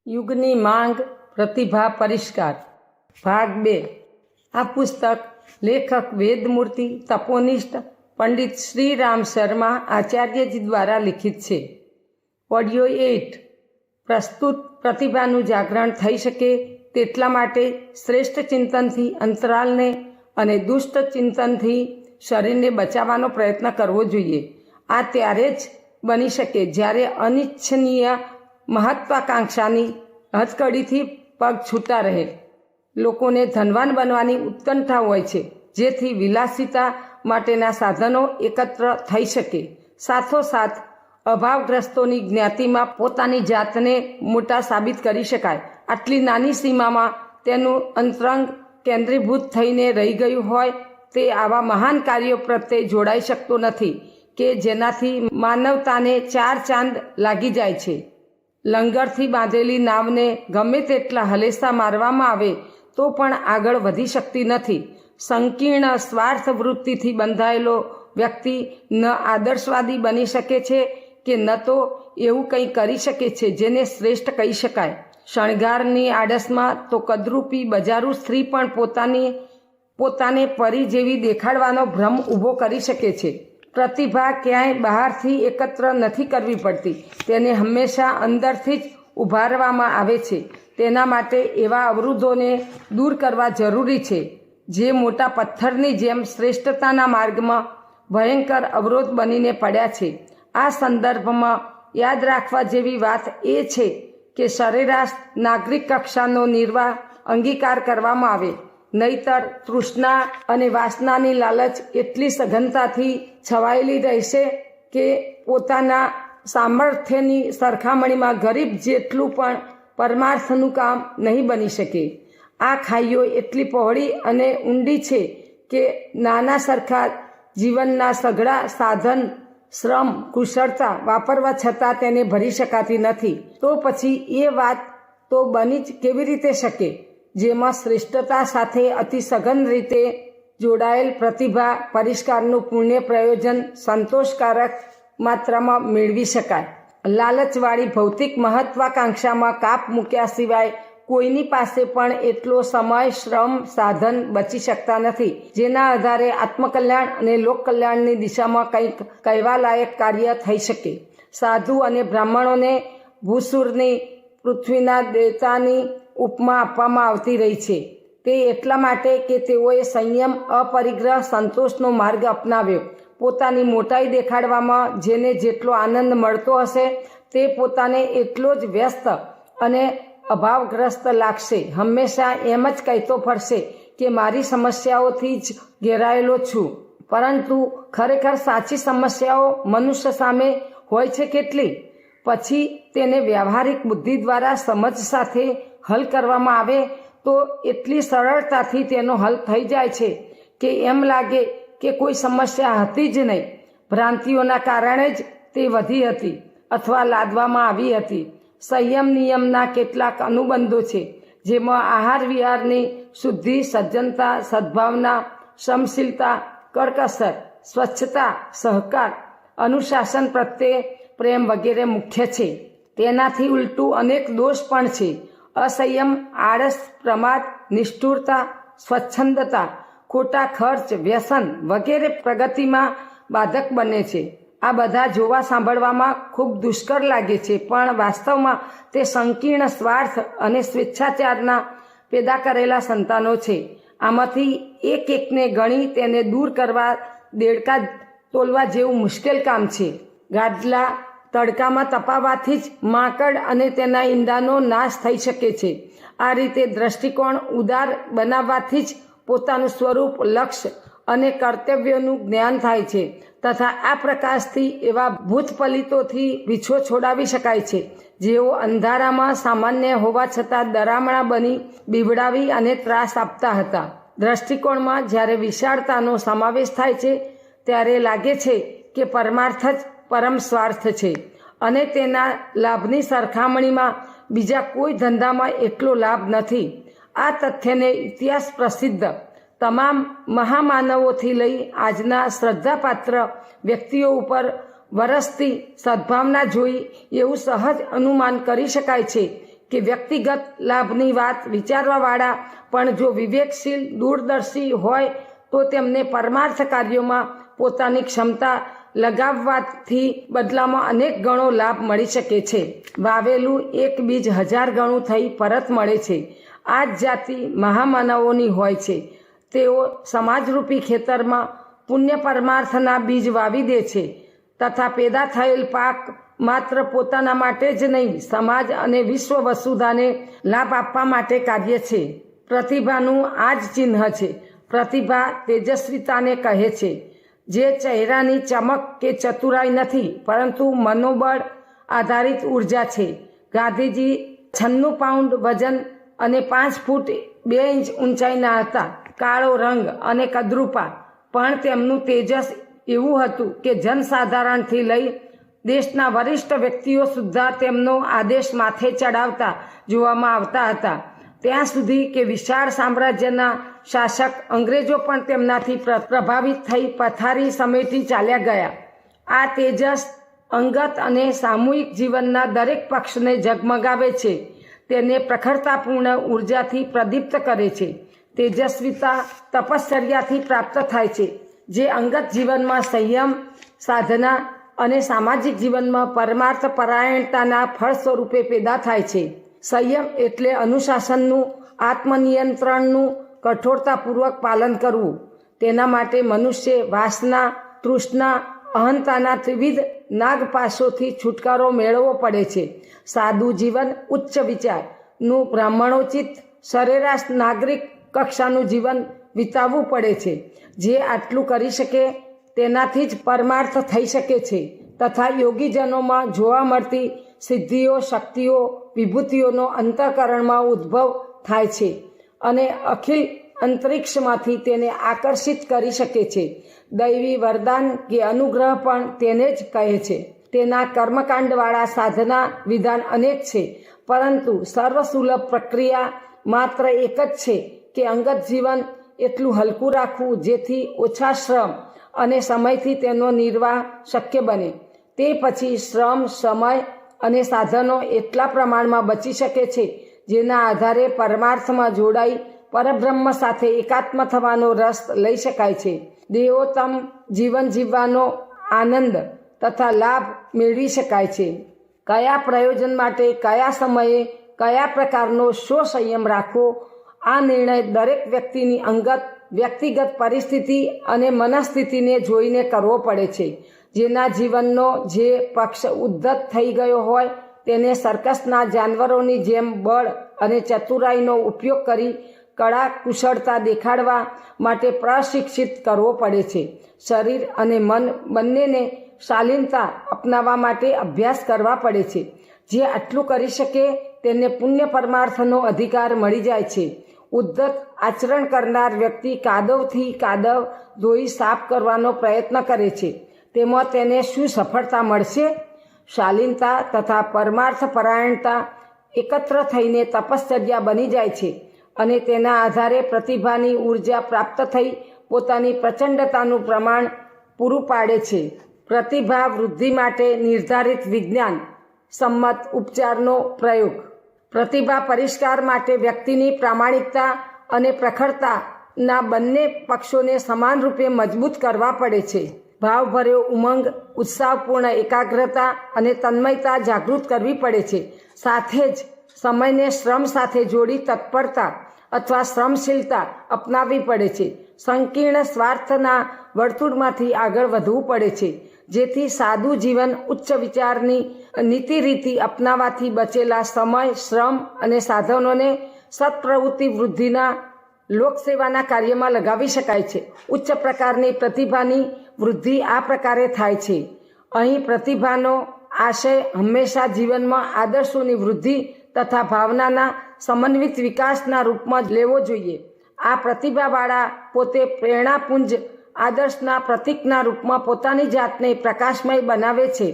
યુગની માંગ પ્રતિભા પરિષ્કાર ભાગ 2। આ પુસ્તક લેખક વેદમૂર્તિ તપોનિષ્ઠ પંડિત શ્રીરામ શર્મા આચાર્યજી દ્વારા લિખિત છે। ઓડિયો 8 પ્રસ્તુત પ્રતિભાનું જાગરણ થઈ શકે તેટલા માટે શ્રેષ્ઠ ચિંતનથી અંતરાલને અને દુષ્ટ ચિંતનથી શરીરને બચાવવાનો પ્રયત્ન કરવો જોઈએ। આ ત્યારે જ બની શકે જ્યારે અનિચ્છનીય મહત્વાકાંક્ષાની હથકડીથી પગ છૂટા રહે। લોકોને ધનવાન બનવાની ઉત્કંઠા હોય છે, જેથી વિલાસિતા માટેના સાધનો એકત્ર થઈ શકે। સાથોસાથ અભાવગ્રસ્તોની જ્ઞાતિમાં પોતાની જાતને મોટા સાબિત કરી શકાય। આટલી નાની સીમામાં તેનું અંતરંગ કેન્દ્રીભૂત થઈને રહી ગયું હોય તે આવા મહાન કાર્યો પ્રત્યે જોડાઈ શકતો નથી કે જેનાથી માનવતાને 4 ચાંદ લાગી જાય છે। લંગરથી બાંધેલી નાવને ગમે તેટલા હલેસા મારવામાં આવે તો પણ આગળ વધી શકતી નથી। સંકીર્ણ સ્વાર્થ વૃત્તિથી બંધાયેલો વ્યક્તિ ન આદર્શવાદી બની શકે છે કે ન તો એવું કંઈ કરી શકે છે જેને શ્રેષ્ઠ કહી શકાય। શણગારની આડસમાં તો કદરૂપી બજારૂ સ્ત્રી પણ પોતાને પરી જેવી દેખાડવાનો ભ્રમ ઊભો કરી શકે છે। પ્રતિભા ક્યાંય બહારથી એકત્ર નથી કરવી પડતી, તેને હંમેશા અંદરથી જ ઉભારવામાં આવે છે। તેના માટે એવા અવરોધોને દૂર કરવા જરૂરી છે જે મોટા પથ્થરની જેમ શ્રેષ્ઠતાના માર્ગમાં ભયંકર અવરોધ બનીને પડ્યા છે। આ સંદર્ભમાં યાદ રાખવા જેવી વાત એ છે કે સરેરાશ નાગરિક કક્ષાનો નિર્વાહ અંગીકાર કરવામાં આવે, નહીતર તૃષ્ણા અને વાસનાની લાલચ એટલી સઘનતાથી છવાયેલી રહેશે કે પોતાના સામર્થ્યની સરખામણીમાં ગરીબ જેટલું પણ પરમાર્થનું કામ નહીં બની શકે। આ ખાઈઓ એટલી પહોળી અને ઊંડી છે કે નાના સરખા જીવનના સઘળા સાધન, શ્રમ, કુશળતા વાપરવા છતાં તેને ભરી શકાતી નથી। તો પછી એ વાત તો બની જ કેવી રીતે શકે જેમાં શ્રેષ્ઠતા સાથે અતિ સઘન રીતે જોડાયેલ પ્રતિભા પરિષ્કારનું પુણ્ય પ્રયોજન સંતોષકારક માત્રામાં મેળવી શકાય। લાલચવાળી ભૌતિક મહત્વાકાંક્ષામાં કાપ મૂક્યા સિવાય કોઈની પાસે પણ એટલો સમય, શ્રમ, સાધન બચી શકતા નથી જેના આધારે આત્મકલ્યાણ અને લોકકલ્યાણની દિશામાં કંઈક કહેવાલાયક કાર્ય થઈ શકે। સાધુ અને બ્રાહ્મણોને ભૂસુરની પૃથ્વીના દેવતાની ઉપમા આપવામાં આવતી રહી છે। તે એટલા માટે કે તેઓએ સંયમ, અપરિગ્રહ, સંતોષનો માર્ગ અપનાવ્યો। પોતાની મોટાઈ દેખાડવામાં જેને જેટલો આનંદ મળતો હશે તે પોતાને એટલો જ વ્યસ્ત અને અભાવગ્રસ્ત લાગશે। હંમેશા એમ જ કહેતો ફરશે કે મારી સમસ્યાઓથી જ ઘેરાયેલો છું, પરંતુ ખરેખર સાચી સમસ્યાઓ મનુષ્ય સામે હોય છે કેટલી? પછી તેને વ્યવહારિક બુદ્ધિ દ્વારા સમજ સાથે હલ કરવામાં આવે તો એટલી સરળતાથી તેનો હલ થઈ જાય છે કે એમ લાગે કે કોઈ સમસ્યા હતી જ નહીં, ભ્રાંતિઓના કારણે જ તે વધી હતી અથવા લાદવામાં આવી હતી। સંયમ નિયમના કેટલાક અનુબંધો છે જેમાં આહાર વિહારની શુદ્ધિ, સજ્જનતા, સદ્ભાવના, સમશીલતા, કરકસર, સ્વચ્છતા, સહકાર, અનુશાસન પ્રત્યે પ્રેમ વગેરે મુખ્ય છે। તેનાથી ઉલટું અનેક દોષ પણ છે। અસંયમ, આળસ, પ્રમાદ, નિષ્ઠુરતા, સ્વચ્છંદતા, ખોટા ખર્ચ, વ્યસન વગેરે પ્રગતિમાં બાધક બને છે। આ બધા જોવા સાંભળવામાં ખૂબ દુષ્કર લાગે છે, પણ વાસ્તવમાં તે સંકીર્ણ સ્વાર્થ અને સ્વેચ્છાચારના પેદા કરેલા સંતાનો છે। આમાંથી એક એકને ગણી તેને દૂર કરવા દેડકા તોલવા જેવું મુશ્કેલ કામ છે। ગાદલા તડકામાં તપાવવાથી જ માંકડ અને તેના ઈંડાનો નાશ થઈ શકે છે। આ રીતે દ્રષ્ટિકોણ ઉદાર બનાવવાથી જ પોતાનું સ્વરૂપ, લક્ષ્ય અને કર્તવ્યોનું જ્ઞાન થાય છે તથા આ પ્રકાશથી એવા ભૂતપલિતોથી પીછો છોડાવી શકાય છે જેઓ અંધારામાં સામાન્ય હોવા છતાં ડરામણા બની બીવડાવી અને ત્રાસ આપતા હતા। દ્રષ્ટિકોણમાં જ્યારે વિશાળતાનો સમાવેશ થાય છે ત્યારે લાગે છે કે પરમાર્થ જ પરમ સ્વાર્થ છે અને તેના લાભની સરખામણીમાં બીજા કોઈ ધંધામાં એટલો લાભ નથી। આ તથ્યને ઇતિહાસ પ્રસિદ્ધ તમામ મહામાનવોથી લઈ આજના શ્રદ્ધાપાત્ર વ્યક્તિઓ ઉપર વરસતી સદ્ભાવના જોઈ એવું સહજ અનુમાન કરી શકાય છે કે વ્યક્તિગત લાભની વાત વિચારવાવાળા પણ જો વિવેકશીલ દૂરદર્શી હોય તો તેમને પરમાર્થ કાર્યોમાં પોતાની ક્ષમતા લગાવવાથી બદલામાં અનેક ગણો લાભ મળી શકે છે. વાવેલું એક બીજ 1000 ગણું થઈ પરત મળે છે. આ જ જાતિ મહામાનવોની હોય છે. તેઓ સમાજરૂપી ખેતરમાં પુણ્ય પરમાર્થના બીજ વાવી દે છે તથા પેદા થયેલ પાક માત્ર પોતાના માટે જ નહીં, સમાજ અને વિશ્વ વસુધાને લાભ આપવા માટે કાર્ય છે. પ્રતિભાનું આ જ ચિહ્ન છે. પ્રતિભા તેજસ્વીતાને કહે છે, જે ચહેરાની ચમક કે ચતુરાઈ નથી, પરંતુ મનોબળ આધારિત ઉર્જા છે. ગાંધીજી 96 પાઉન્ડ વજન અને 5 ફૂટ 2 ઇંચ ઊંચાઈના હતા. કાળો રંગ અને કદરૂપા, પણ તેમનું તેજસ એવું હતું કે જનસાધારણથી લઈ દેશના વરિષ્ઠ વ્યક્તિઓ સુદ્ધા તેમનો આદેશ માથે ચડાવતા જોવામાં આવતા હતા. ત્યાં સુધી કે વિશાળ સામ્રાજ્યના શાસક અંગ્રેજો પણ તેમનાથી પ્રભાવિત થઈ પથારી સમેટી ચાલ્યા ગયા. આ તેજસ અંગત અને સામૂહિક જીવનના દરેક પક્ષને જગમગાવે છે. તેને પ્રખરતાપૂર્ણ ઉર્જાથી પ્રદીપ્ત કરે છે. તેજસ્વીતા તપશ્ચર્યાથી પ્રાપ્ત થાય છે, જે અંગત જીવનમાં સંયમ, સાધના અને સામાજિક જીવનમાં પરમાર્થ પરાયણતાના ફળ સ્વરૂપે પેદા થાય છે. સંયમ એટલે અનુશાસનનું, આત્મનિયંત્રણનું કઠોરતાપૂર્વક પાલન કરવું. તેના માટે મનુષ્ય વાસના, તૃષ્ણા, અહંતાના ત્રિવિધ નાગપાશોથી છુટકારો મેળવવો પડે છે. સાદું જીવન, ઉચ્ચ વિચારનું બ્રાહ્મણોચિત સરેરાશ નાગરિક કક્ષાનું જીવન વિતાવવું પડે છે. જે આટલું કરી શકે તેનાથી જ પરમાર્થ થઈ શકે છે તથા યોગીજનોમાં જોવા મળતી સિદ્ધિઓ, શક્તિઓ, વિભૂતિઓનો અંતઃકરણમાં ઉદ્ભવ થાય છે અને અખિલ અંતરિક્ષમાંથી તેને આકર્ષિત કરી શકે છે. દૈવી વરદાન કે અનુગ્રહ પણ તેને જ કહે છે. તેના કર્મકાંડવાળા સાધના વિધાન અનેક છે, પરંતુ સર્વસુલભ પ્રક્રિયા માત્ર એક જ છે કે અંગત જીવન એટલું હલકું રાખવું જેથી ઓછા શ્રમ અને સમયથી તેનો નિર્વાહ શક્ય બને. તે પછી શ્રમ, સમય અને સાધનો એટલા પ્રમાણમાં બચી શકે છે જેના આધારે પરમાર્થમાં જોડાઈ પરબ્રહ્મ સાથે એકાત્મ થવાનો રસ લઈ શકાય છે. દેવોત્તમ જીવન જીવવાનો આનંદ તથા લાભ મેળવી શકાય છે. કયા પ્રયોજન માટે, કયા સમયે, કયા પ્રકારનો શો સંયમ રાખવો, આ નિર્ણય દરેક વ્યક્તિની અંગત વ્યક્તિગત પરિસ્થિતિ અને મનસ્થિતિને જોઈને કરવો પડે છે. જેના જીવનનો જે પક્ષ ઉદ્ધત થઈ ગયો હોય તેને સર્કસના જાનવરોની જેમ બળ અને ચતુરાઈનો ઉપયોગ કરી કળા કુશળતા દેખાડવા માટે પ્રશિક્ષિત કરવો પડે છે. શરીર અને મન બંનેને શાલીનતા અપનાવવા માટે અભ્યાસ કરવા પડે છે. જે આટલું કરી શકે તેને પુણ્ય પરમાર્થનો અધિકાર મળી જાય છે. ઉદ્ધત આચરણ કરનાર વ્યક્તિ કાદવથી કાદવ ધોઈ સાફ કરવાનો પ્રયત્ન કરે છે. તેમાં તેને શું સફળતા મળશે? શાલીનતા તથા પરમાર્થ પરાયણતા એકત્ર થઈને તપશ્ચર્યા બની જાય છે અને તેના આધારે પ્રતિભાની ઉર્જા પ્રાપ્ત થઈ પોતાની પ્રચંડતાનું પ્રમાણ પૂરું પાડે છે. પ્રતિભા વૃદ્ધિ માટે નિર્ધારિત વિજ્ઞાન સંમત ઉપચારનો પ્રયોગ. પ્રતિભા પરિષ્કાર માટે વ્યક્તિની પ્રામાણિકતા અને પ્રખરતાના બંને પક્ષોને સમાનરૂપે મજબૂત કરવા પડે છે. ભાવભર્યો ઉમંગ, ઉત્સાહપૂર્ણ એકાગ્રતા અને તન્મયતા જાગૃત કરવી પડે છે. સાથે જ સમયને શ્રમ સાથે જોડી તત્પરતા અથવા શ્રમશીલતા અપનાવવી પડે છે. સંકીર્ણ સ્વાર્થના વર્તુળમાંથી આગળ વધવું પડે છે, જેથી સાદું જીવન ઉચ્ચ વિચારની નીતિ રીતિ અપનાવવાથી બચેલા સમય, શ્રમ અને સાધનોને સત્પ્રવૃત્તિ વૃદ્ધિના લોકસેવાના કાર્યમાં લગાવી શકાય છે. ઉચ્ચ પ્રકારની પ્રતિભાની વૃદ્ધિ આ પ્રકારે થાય છે. અહીં પ્રતિભાનો આશય હંમેશા જીવનમાં આદર્શોની વૃદ્ધિ તથા ભાવનાના સમન્વિત વિકાસના રૂપમાં લેવો જોઈએ. આ પ્રતિભાવાળા પોતે પ્રેરણાપુંજ આદર્શના પ્રતીકના રૂપમાં પોતાની જાતને પ્રકાશમય બનાવે છે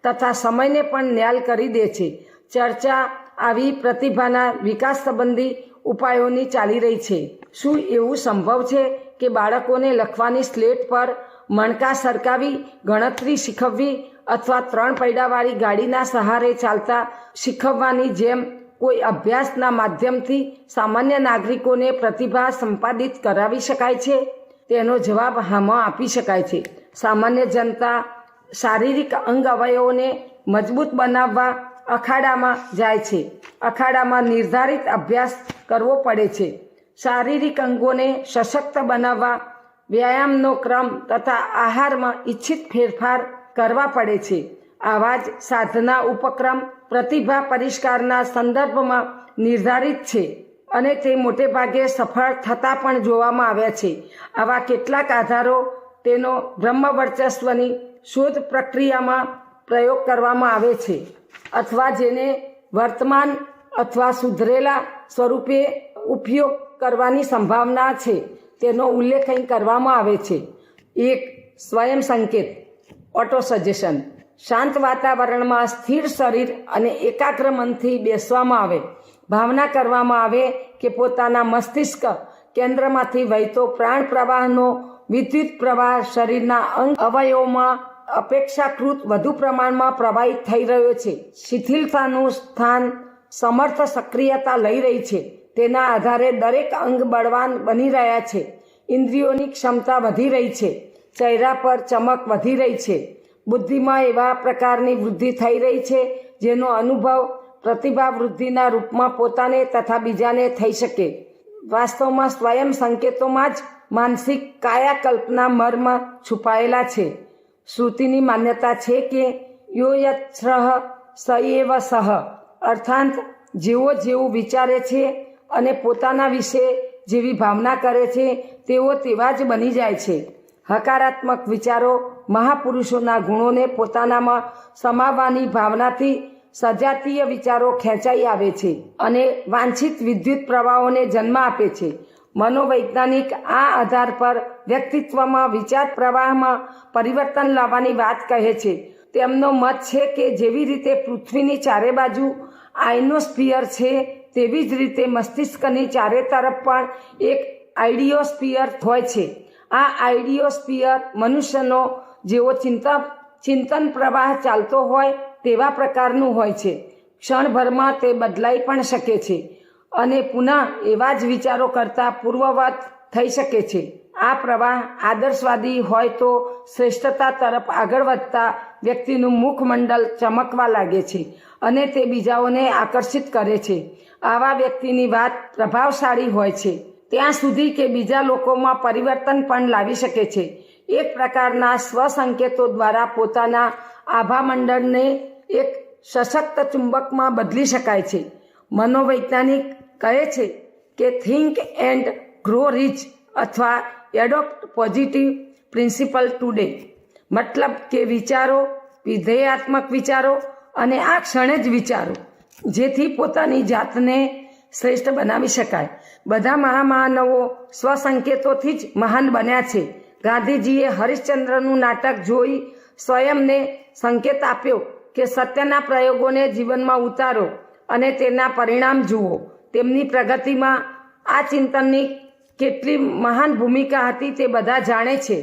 તથા સમયને પણ ન્યાલ કરી દે છે. ચર્ચા આવી પ્રતિભાના વિકાસ સંબંધી ઉપાયોની ચાલી રહી છે. શું એવું સંભવ છે કે બાળકોને લખવાની સ્લેટ પર મણકા સરકાવી ગણતરી શીખવવી અથવા 3 પૈડાવાળી ગાડીના સહારે ચાલતા શીખવવાની જેમ કોઈ અભ્યાસના માધ્યમથી સામાન્ય નાગરિકોને પ્રતિભા સંપાદિત કરાવી શકાય છે? તેનો જવાબ હામાં આપી શકાય છે. સામાન્ય જનતા શારીરિક અંગ અવયવોને મજબૂત બનાવવા અખાડામાં જાય છે. અખાડામાં નિર્ધારિત અભ્યાસ કરવો પડે છે. શારીરિક અંગોને સશક્ત બનાવવા વ્યાયામનો ક્રમ તથા આહારમાં ઇચ્છિત ફેરફાર કરવા પડે છે. આવા જ સાધના ઉપક્રમ પ્રતિભા પરિષ્કારના સંદર્ભમાં નિર્ધારિત છે અને તે મોટે ભાગે સફળ થતા પણ જોવામાં આવ્યા છે. આવા કેટલાક આધારો તેનો બ્રહ્મ વર્ચસ્વની શોધ પ્રક્રિયામાં પ્રયોગ કરવામાં આવે છે અથવા જેને વર્તમાન અથવા સુધરેલા સ્વરૂપે ઉપયોગ કરવાની સંભાવના છે તેનો ઉલ્લેખ અહીં કરવામાં આવે છે. 1. સ્વયં સંકેત ઓટો સજેશન. શાંત વાતાવરણમાં સ્થિર શરીર અને એકાગ્ર મનથી બેસવામાં આવે, ભાવના કરવામાં આવે કે પોતાના મસ્તિષ્ક કેન્દ્રમાંથી વહેતો પ્રાણ પ્રવાહનો વિદ્યુત પ્રવાહ શરીરના અંગ અવયવોમાં અપેક્ષાકૃત વધુ પ્રમાણમાં પ્રવાહિત થઈ રહ્યો છે. શિથિલતાનું સ્થાન સમર્થ સક્રિયતા લઈ રહી છે. તેના આધારે દરેક અંગ બળવાન બની રહ્યા છે. ઇન્દ્રિયોની ક્ષમતા વધી રહી છે. ચહેરા પર ચમક વધી રહી છે. બુદ્ધિમાં એવા પ્રકારની વૃદ્ધિ થઈ રહી છે જેનો અનુભવ પ્રતિભા વૃદ્ધિના રૂપમાં પોતાને તથા બીજાને થઈ શકે. વાસ્તવમાં સ્વયં સંકેતોમાં જ માનસિક કાયાકલ્પના મર્મ છુપાયેલા છે. શ્રુતિની માન્યતા છે કે યો યત શ્રહ સ એવ સહ, અર્થાત જેઓ જેવું વિચારે છે અને પોતાના વિશે જેવી ભાવના કરે છે તેઓ તેવા જ બની જાય છે. હકારાત્મક વિચારો મહાપુરુષોના ગુણોને પોતાનામાં સમાવવાની ભાવનાથી સજાતીય વિચારો ખેંચાઈ આવે છે અને વાંછિત વિદ્યુત પ્રવાહોને જન્મ આપે છે. મનોવૈજ્ઞાનિક આ આધાર પર વ્યક્તિત્વમાં વિચાર પ્રવાહમાં પરિવર્તન લાવવાની વાત કહે છે. તેમનો મત છે કે જેવી રીતે પૃથ્વીની ચારે બાજુ આઇનોસ્ફિયર છે તેવી જ રીતે મસ્તિષ્કની ચારે તરફ પણ એક આઈડિયોસ્ફિયર હોય છે. આ આઈડિયોસ્ફિયર મનુષ્યનો જેવો ચિંતન પ્રવાહ ચાલતો હોય તેવા પ્રકારનું હોય છે. ક્ષણભરમાં તે બદલાઈ પણ શકે છે અને પુનઃ એવા જ વિચારો કરતા પૂર્વવત થઈ શકે છે. આ પ્રવાહ આદર્શવાદી હોય તો શ્રેષ્ઠતા તરફ આગળ વધતા વ્યક્તિનું મુખમંડળ ચમકવા લાગે છે અને તે બીજાઓને આકર્ષિત કરે છે. આવા વ્યક્તિની વાત પ્રભાવશાળી હોય છે ત્યાં સુધી કે બીજા લોકોમાં પરિવર્તન પણ લાવી શકે છે. એક પ્રકારના સ્વસંકેતો દ્વારા પોતાના આભામંડળને એક સશક્ત ચુંબકમાં બદલી શકાય છે. મનોવૈજ્ઞાનિક કહે છે કે થિંક એન્ડ ગ્રો રીચ અથવા એડોપ્ટ પોઝિટિવ પ્રિન્સિપલ ટુડે, મતલબ કે વિચારો, વિધેયાત્મક વિચારો અને આ ક્ષણે જ વિચારો જેથી પોતાની જાતને શ્રેષ્ઠ બનાવી શકાય. બધા મહામાનવો સ્વસંકેતોથી જ મહાન બન્યા છે. ગાંધીજીએ હરિશ્ચંદ્રનું નાટક જોઈ સ્વયંને સંકેત આપ્યો કે સત્યના પ્રયોગોને જીવનમાં ઉતારો અને તેના પરિણામ જુઓ. તેમની પ્રગતિમાં આ ચિંતનની કેટલી મહાન ભૂમિકા હતી તે બધા જાણે છે.